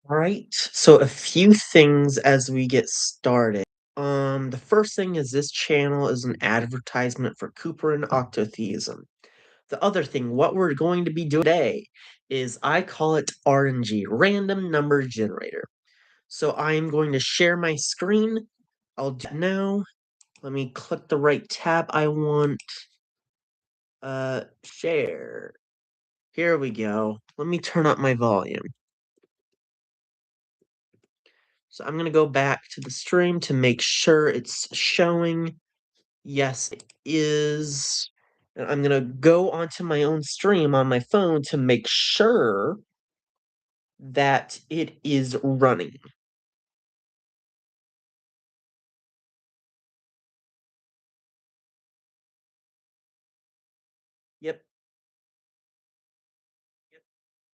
All right. So a few things as we get started. The first thing is this channel is an advertisement for Cooper and Octotheism. The other thing, what we're going to be doing today is I call it RNG, random number generator. So I'm going to share my screen. I'll do it now. Let me click the right tab I want. Share. Here we go. Let me turn up my volume. So I'm gonna go back to the stream to make sure it's showing. Yes, it is. And I'm gonna go onto my own stream on my phone to make sure that it is running. Yep,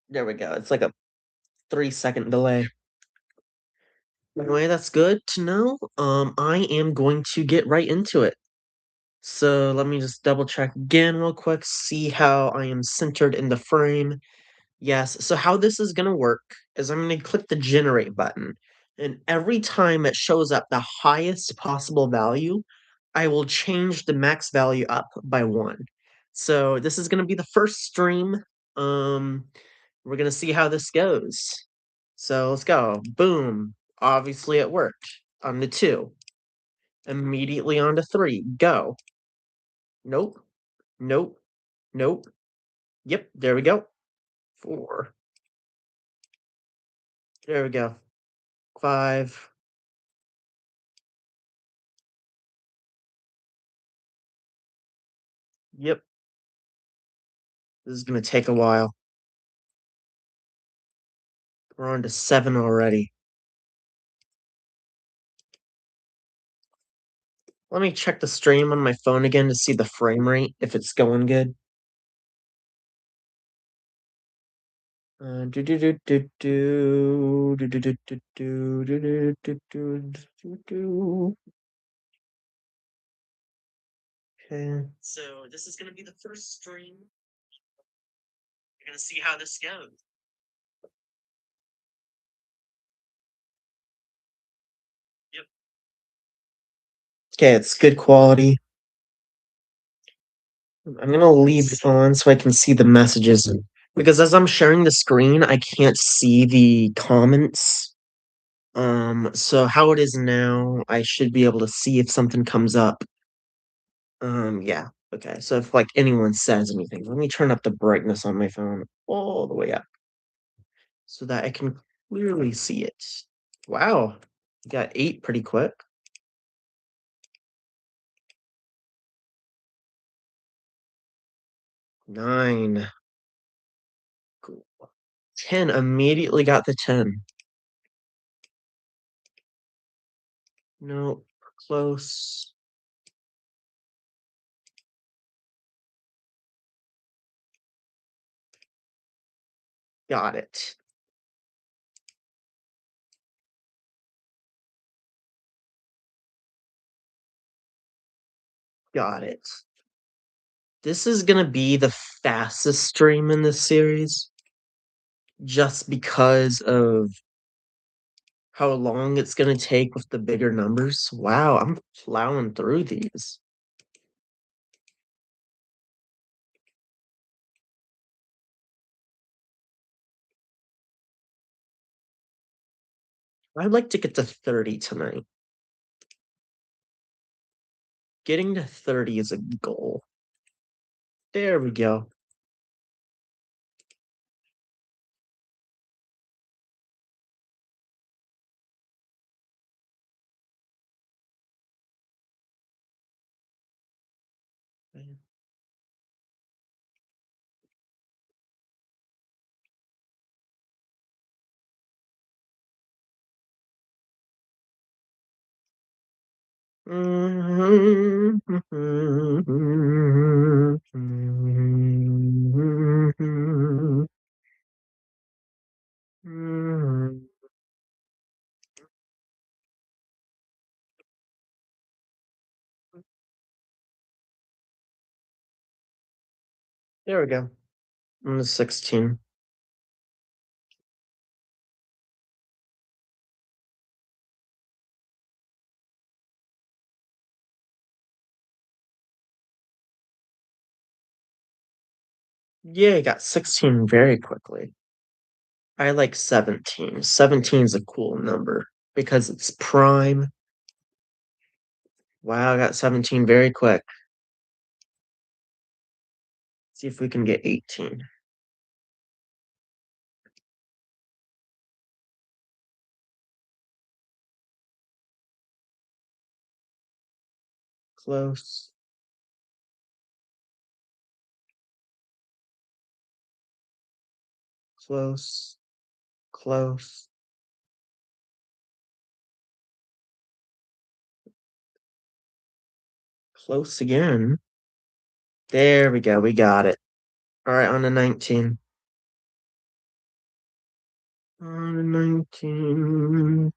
there we go. It's like a 3-second delay. Anyway, that's good to know. I am going to get right into it. So let me just double check again real quick, see how I am centered in the frame. Yes, so how this is gonna work is I'm gonna click the generate button, and every time it shows up the highest possible value, I will change the max value up by 1. So this is gonna be the first stream. Um, we're gonna see how this goes. So let's go. Boom. Obviously it worked. On to 2. Immediately on to 3. Go. Nope. Nope. Nope. Yep, there we go. 4. There we go. 5. Yep. This is gonna take a while. We're on to 7 already. Let me check the stream on my phone again to see the frame rate, if it's going good. Do do do do do do do do do do do do do do do. Okay. So this is gonna be the first stream. We're gonna see how this goes. Yep. Okay, it's good quality. I'm gonna leave it on so I can see the messages because as I'm sharing the screen, I can't see the comments. So how it is now, I should be able to see if something comes up. Yeah. Okay. So if like anyone says anything, let me turn up the brightness on my phone all the way up so that I can clearly see it. Wow. You got 8 pretty quick. 9. Cool. 10 immediately got the 10. No, close. Got it. Got it. This is gonna be the fastest stream in this series just because of how long it's gonna take with the bigger numbers. Wow, I'm plowing through these. I'd like to get to 30 tonight. Getting to 30 is a goal. There we go. There we go. I'm the 16. Yeah, got 16 very quickly. I like 17. 17 is a cool number because it's prime. Wow, I got 17 very quick. See if we can get 18. Close, close, close, close again. There we go. We got it. All right, on to 19. On to 19.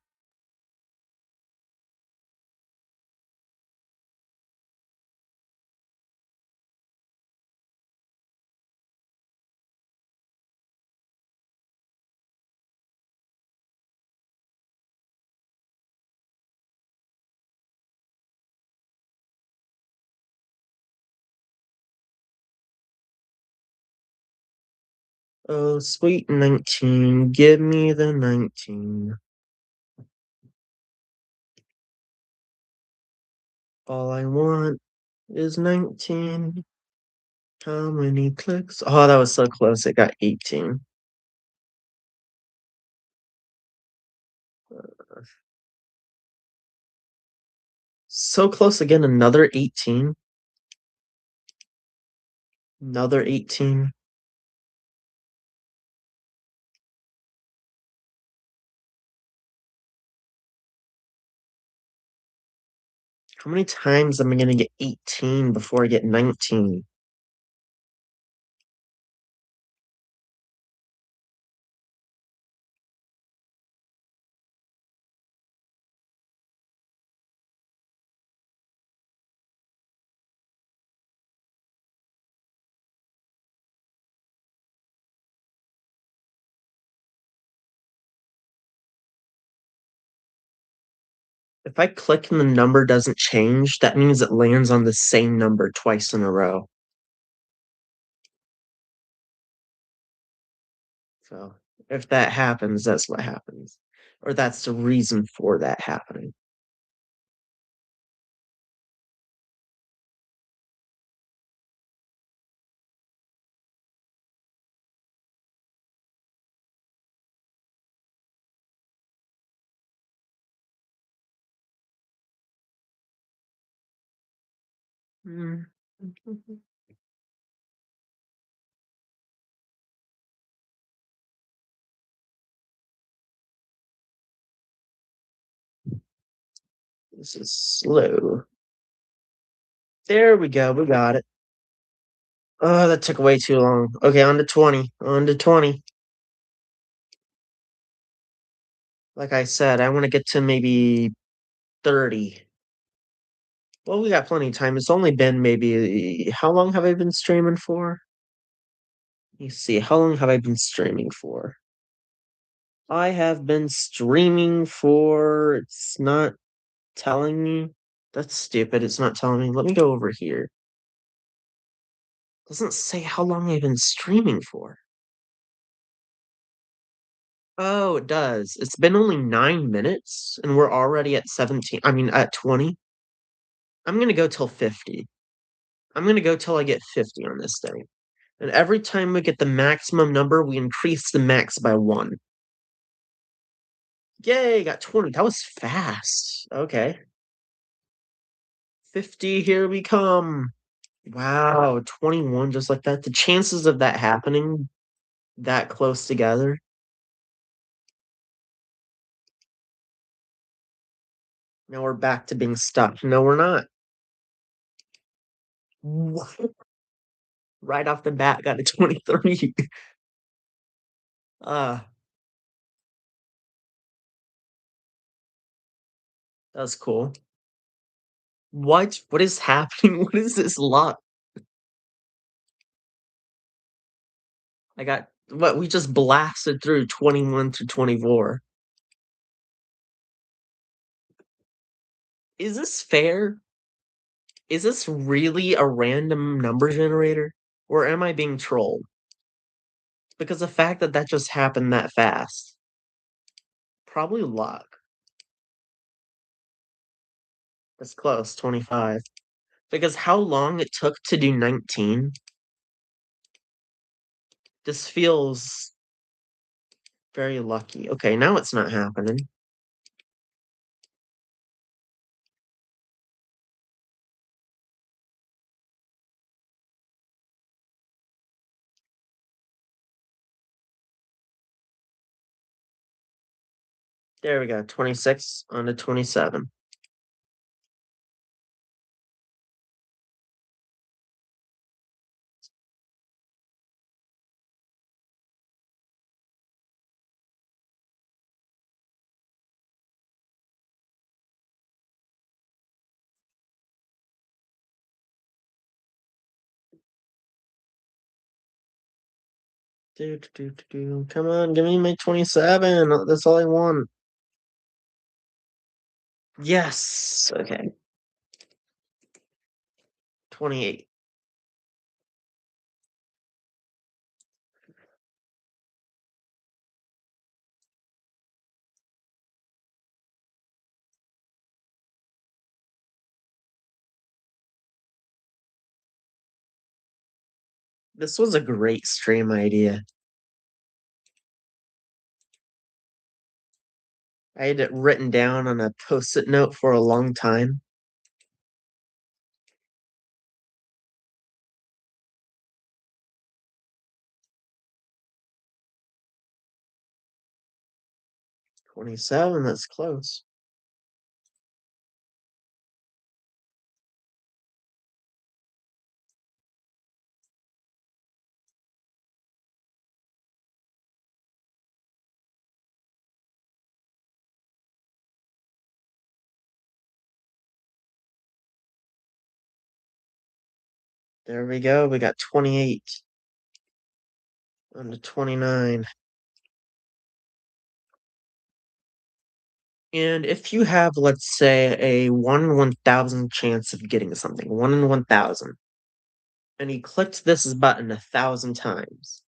Oh, sweet 19. Give me the 19. All I want is 19. How many clicks? Oh, that was so close. It got 18. So close again. Another 18. Another 18. How many times am I gonna get 18 before I get 19? If I click and the number doesn't change, that means it lands on the same number twice in a row. So if that happens, that's what happens. Or that's the reason for that happening. Mm. This is slow. There we go. We got it. Oh, that took way too long. Okay, on to 20. On to 20. Like I said, I want to get to maybe 30. Well, we got plenty of time. It's only been maybe how long have I been streaming for? Let me see. How long have I been streaming for? I have been streaming for it's not telling me. That's stupid. It's not telling me. Let me go over here. Doesn't say how long I've been streaming for. Oh, it does. It's been only 9 minutes and we're already at 17. I mean, at 20. I'm gonna go till 50. I'm gonna go till I get 50 on this thing. And every time we get the maximum number, we increase the max by one. Yay, got 20. That was fast. Okay. 50, here we come. Wow, 21 just like that. The chances of that happening that close together. Now we're back to being stuck. No, we're not. What? Right off the bat, got a 23. Uh, that's cool. What? What is happening? What is this luck? I got what we just blasted through 21 to 24. Is this fair? Is this really a random number generator? Or am I being trolled? Because the fact that that just happened that fast, probably luck. That's close, 25. Because how long it took to do 19, this feels very lucky. Okay, now it's not happening. There we go, 26 on to 27. Come on, give me my 27. That's all I want. Yes. Okay. 28. This was a great stream idea. I had it written down on a post-it note for a long time. $27, that's close. There we go. We got 28 on to 29. And if you have, let's say, a 1 in 1,000 chance of getting something, 1 in 1,000, and you clicked this button 1,000 times,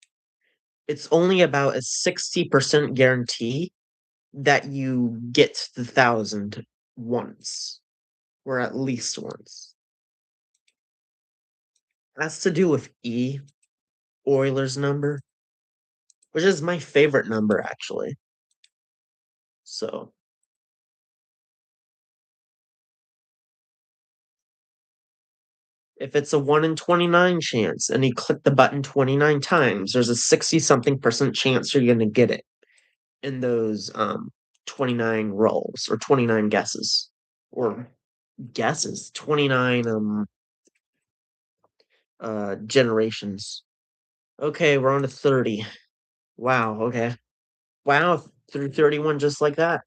it's only about a 60% guarantee that you get the 1,000 once, or at least once. That's to do with E, Euler's number, which is my favorite number, actually. So, if it's a 1 in 29 chance and you click the button 29 times, there's a 60 something percent chance you're going to get it in those 29 rolls or 29 guesses or guesses, 29 generations. Okay, we're on to 30. Wow, okay. Wow, through 31 just like that.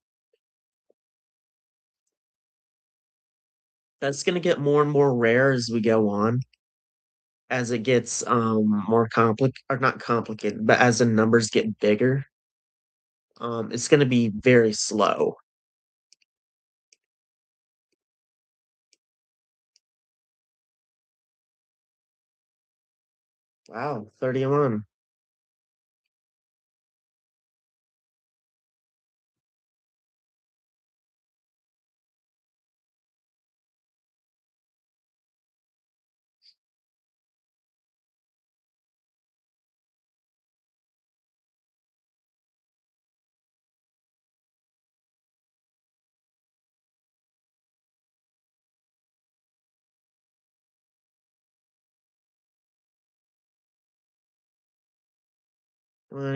That's going to get more and more rare as we go on, as it gets more complicated, or not complicated, but as the numbers get bigger. It's going to be very slow. Wow, 31.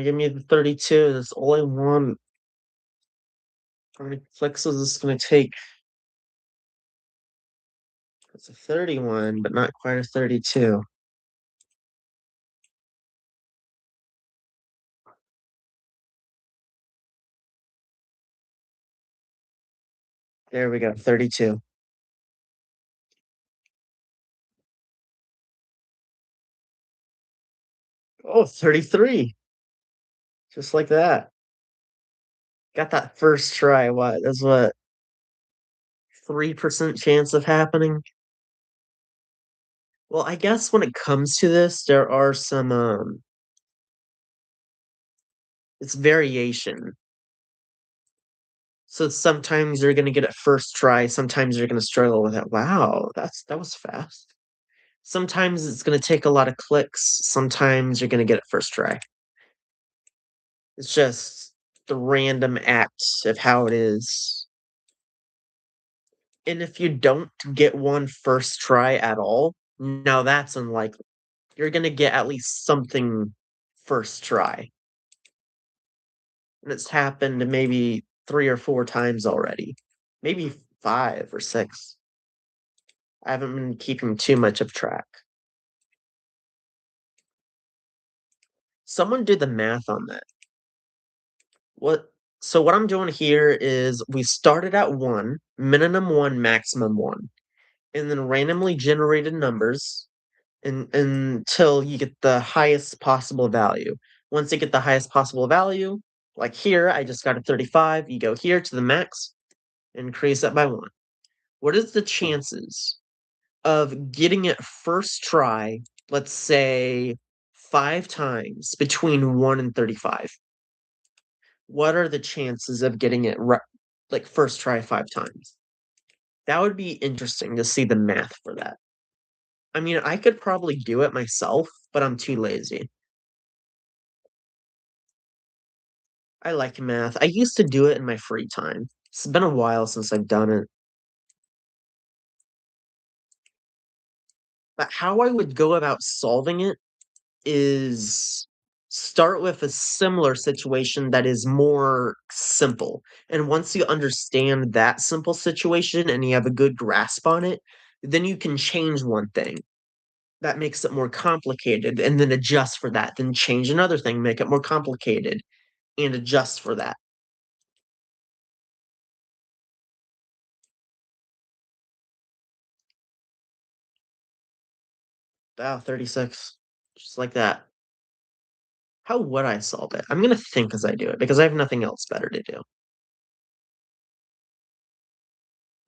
Give me the 32. That's all I want. How many clicks is this going to take? It's a 31, but not quite a 32. There we go, 32. Oh, 33. Just like that. Got that first try. What? That's what? 3% chance of happening? Well, I guess when it comes to this, there are some It's variation. So sometimes you're gonna get it first try, sometimes you're gonna struggle with it. Wow, that was fast. Sometimes it's gonna take a lot of clicks, sometimes you're gonna get it first try. It's just the random act of how it is. And if you don't get one first try at all, now that's unlikely. You're gonna get at least something first try. And it's happened maybe 3 or 4 times already. Maybe 5 or 6. I haven't been keeping too much of track. Someone did the math on that. What so what I'm doing here is we started at 1, minimum 1, maximum 1, and then randomly generated numbers until you get the highest possible value. Once you get the highest possible value, like here, I just got a 35, you go here to the max, increase that by 1. What is the chances of getting it first try, let's say 5 times between 1 and 35? What are the chances of getting it like first try 5 times? That would be interesting to see the math for that. I mean, I could probably do it myself, but I'm too lazy. I like math. I used to do it in my free time. It's been a while since I've done it. But how I would go about solving it is start with a similar situation that is more simple. And once you understand that simple situation and you have a good grasp on it, then you can change one thing that makes it more complicated and then adjust for that. Then change another thing, make it more complicated and adjust for that. Wow, 36. Just like that. How would I solve it? I'm gonna think as I do it because I have nothing else better to do.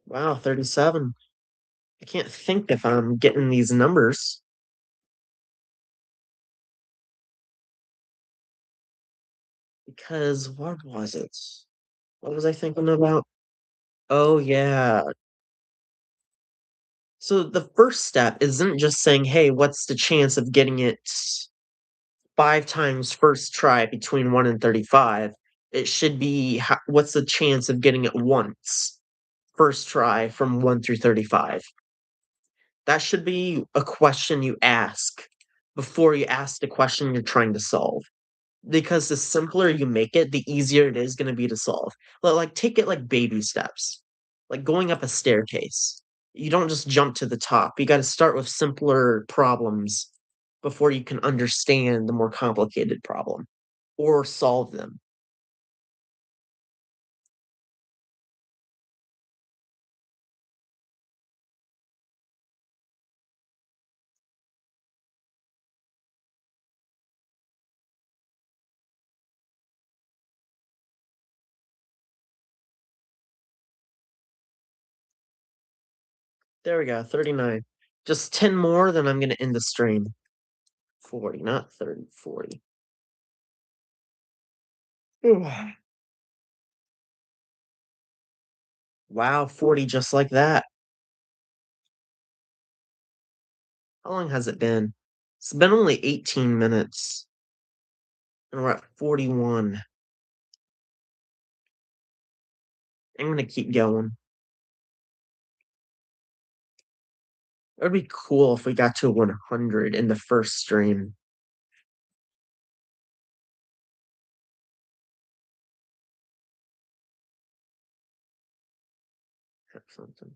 Wow, 37. I can't think if I'm getting these numbers because what was it? What was I thinking about? Oh, yeah. So the first step isn't just saying, hey, what's the chance of getting it 5 times first try between 1 and 35? It should be, what's the chance of getting it once first try from 1 through 35? That should be a question you ask before you ask the question you're trying to solve. Because the simpler you make it, the easier it is gonna be to solve. But, like, take it like baby steps, like going up a staircase. You don't just jump to the top. You gotta start with simpler problems before you can understand the more complicated problem or solve them. There we go, 39. Just 10 more, then I'm gonna end the stream. 40, not 30, 40. Wow, 40 just like that. How long has it been? It's been only 18 minutes, and we're at 41. I'm gonna keep going. It would be cool if we got to 100 in the first stream. That's something.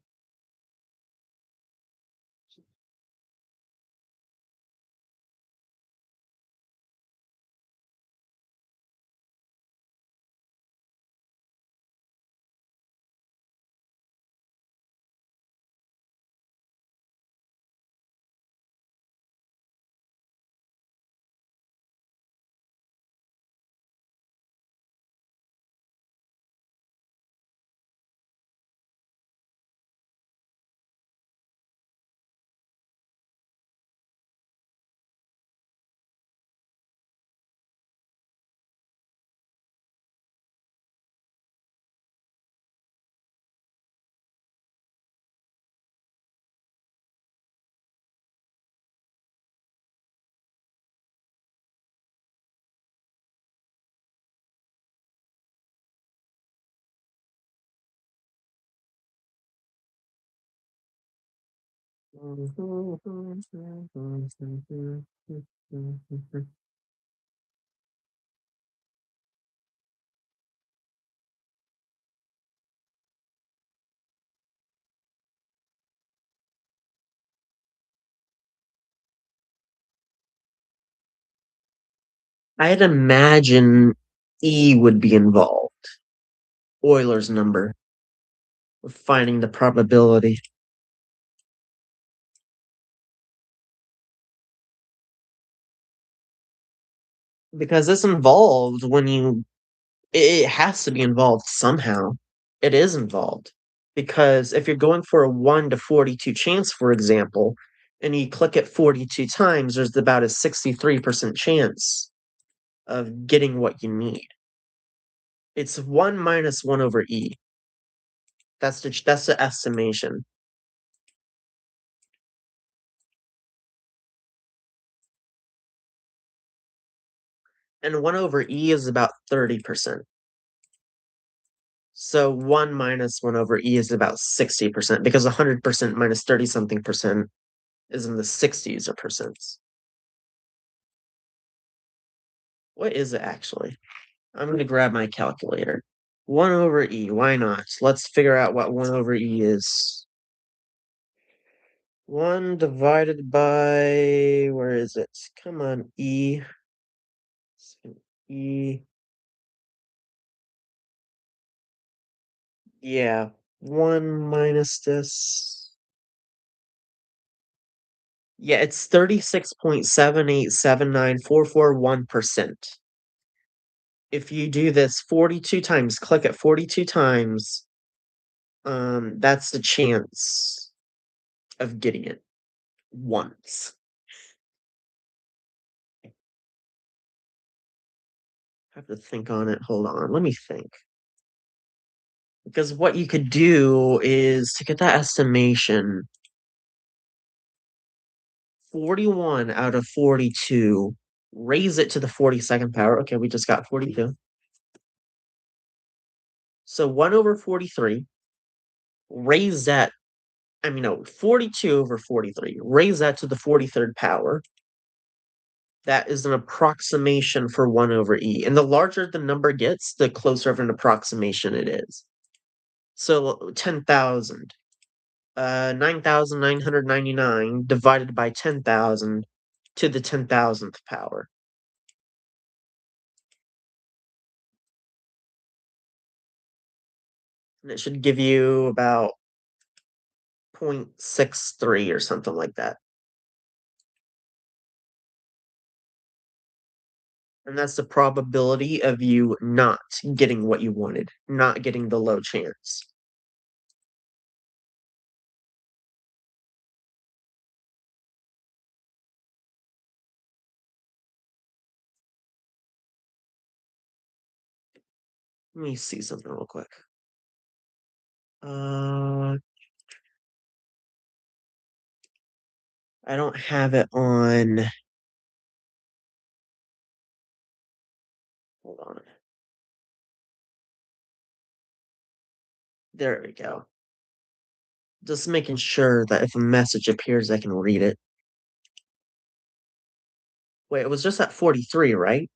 I'd imagine E would be involved. Euler's number. We're finding the probability. Because it's involved when you it has to be involved somehow. It is involved. Because if you're going for a 1 to 42 chance, for example, and you click it 42 times, there's about a 63% chance of getting what you need. It's 1 minus 1 over e. That's the estimation. And 1 over e is about 30%. So 1 minus 1 over e is about 60%, because 100% minus 30 something percent is in the 60s or percents. What is it actually? I'm going to grab my calculator. 1 over e, why not? Let's figure out what 1 over e is. 1 divided by, where is it? Come on, e. E. Yeah, 1 minus this. Yeah, it's 36.78794441%. If you do this 42 times, click it 42 times, that's the chance of getting it once. I have to think on it. Hold on, let me think. Because what you could do is to get that estimation, 41 out of 42, raise it to the 42nd power. Okay, we just got 42. So 1 over 43, raise that, I mean, no, 42 over 43, raise that to the 43rd power. That is an approximation for 1 over e. And the larger the number gets, the closer of an approximation it is. So 10,000. 9,999 divided by 10,000 to the 10,000th power. And it should give you about 0.63 or something like that. And that's the probability of you not getting what you wanted, not getting the low chance. Let me see something real quick. I don't have it on. Hold on. There we go. Just making sure that if a message appears, I can read it. Wait, it was just at 43, right?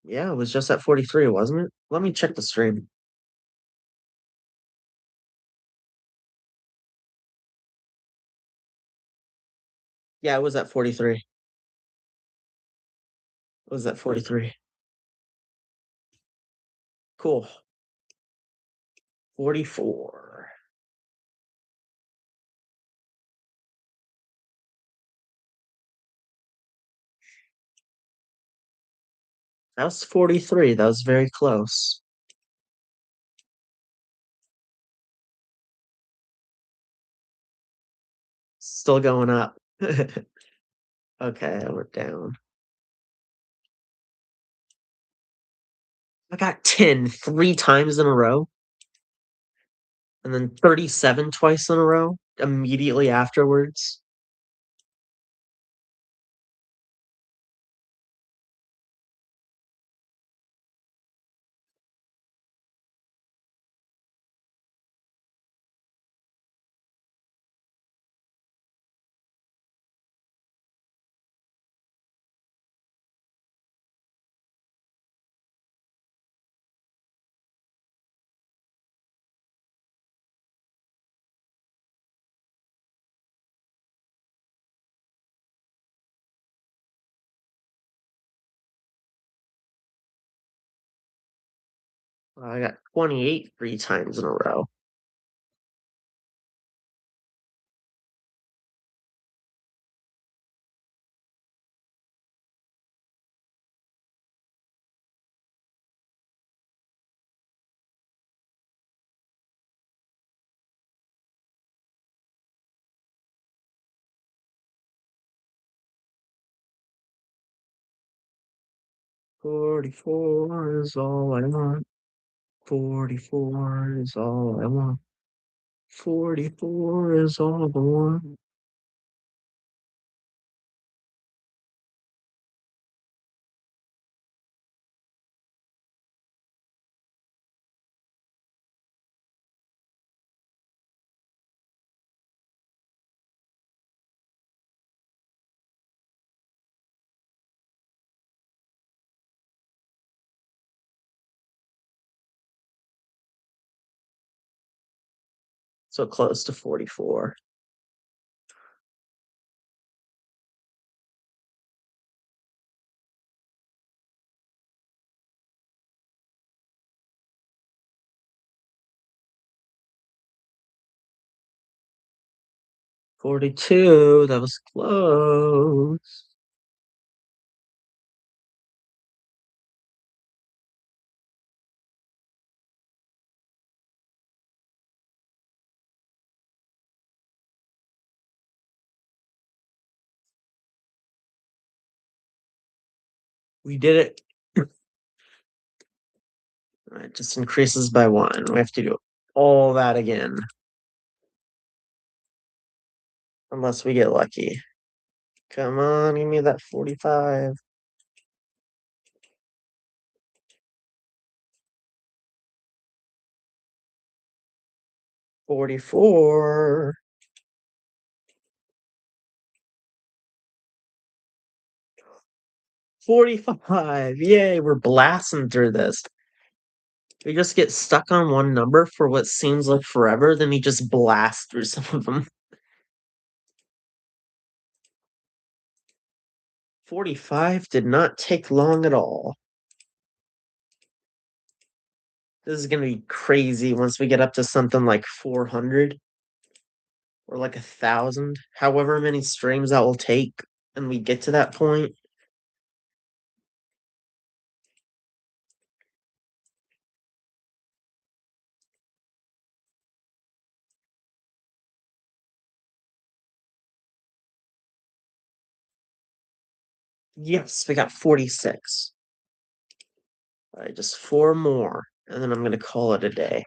Yeah, it was just at 43, wasn't it? Let me check the stream. Yeah, it was at 43. It was at 43. Cool. 44. That was 43. That was very close. Still going up. Okay, I went down. I got 10 3 times in a row, and then 37 twice in a row immediately afterwards. I got 28 3 times in a row. 44 is all I want. 44 is all I want. 44 is all I want. So close to 44. 42, that was close. We did it. It just increases by 1. We have to do all that again. Unless we get lucky. Come on, give me that 45. 44. 45. Yay, we're blasting through this. We just get stuck on one number for what seems like forever, then we just blast through some of them. 45 did not take long at all. This is gonna be crazy once we get up to something like 400 or like 1,000, however many streams that will take, and we get to that point. Yes, we got 46. All right, just 4 more, and then I'm gonna call it a day.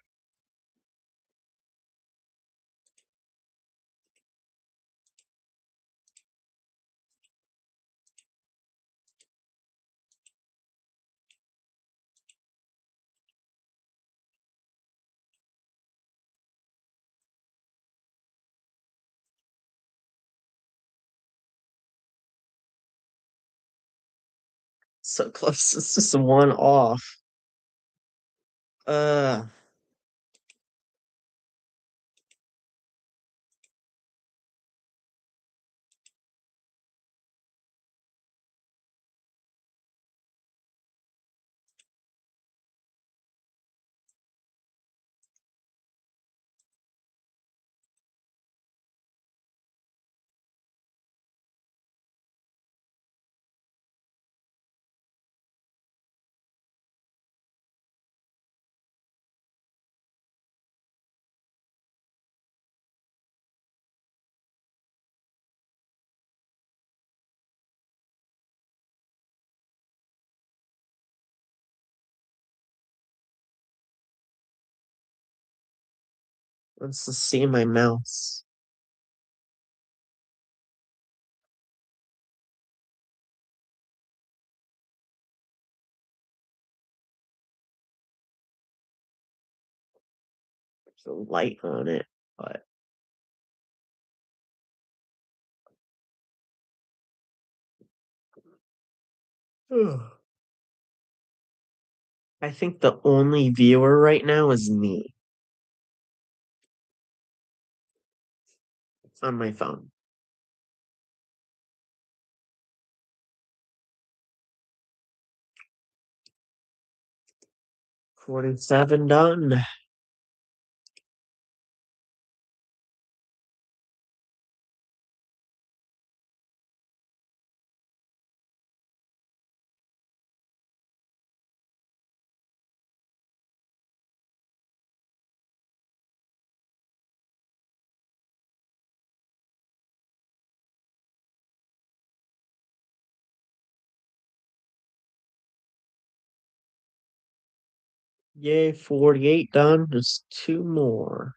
So close, it's just 1 off. Uh, let's just see my mouse. There's a light on it, but I think the only viewer right now is me on my phone. 47 done. Yay, 48 done. Just two more.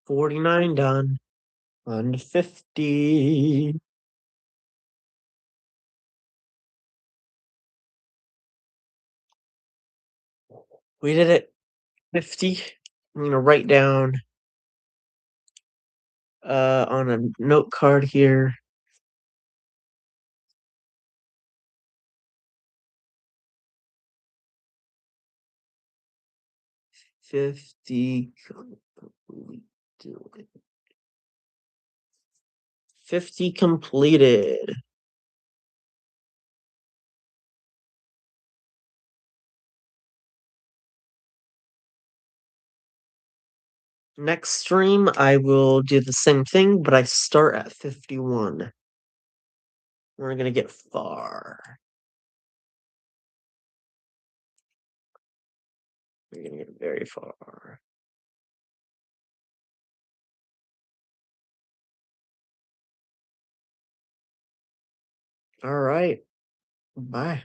$49 done. On to 50. We did it. 50. I'm gonna write down on a note card here. 50 completed. 50 completed. Next stream, I will do the same thing, but I start at 51. We're gonna get far. We're gonna get very far. All right. Bye.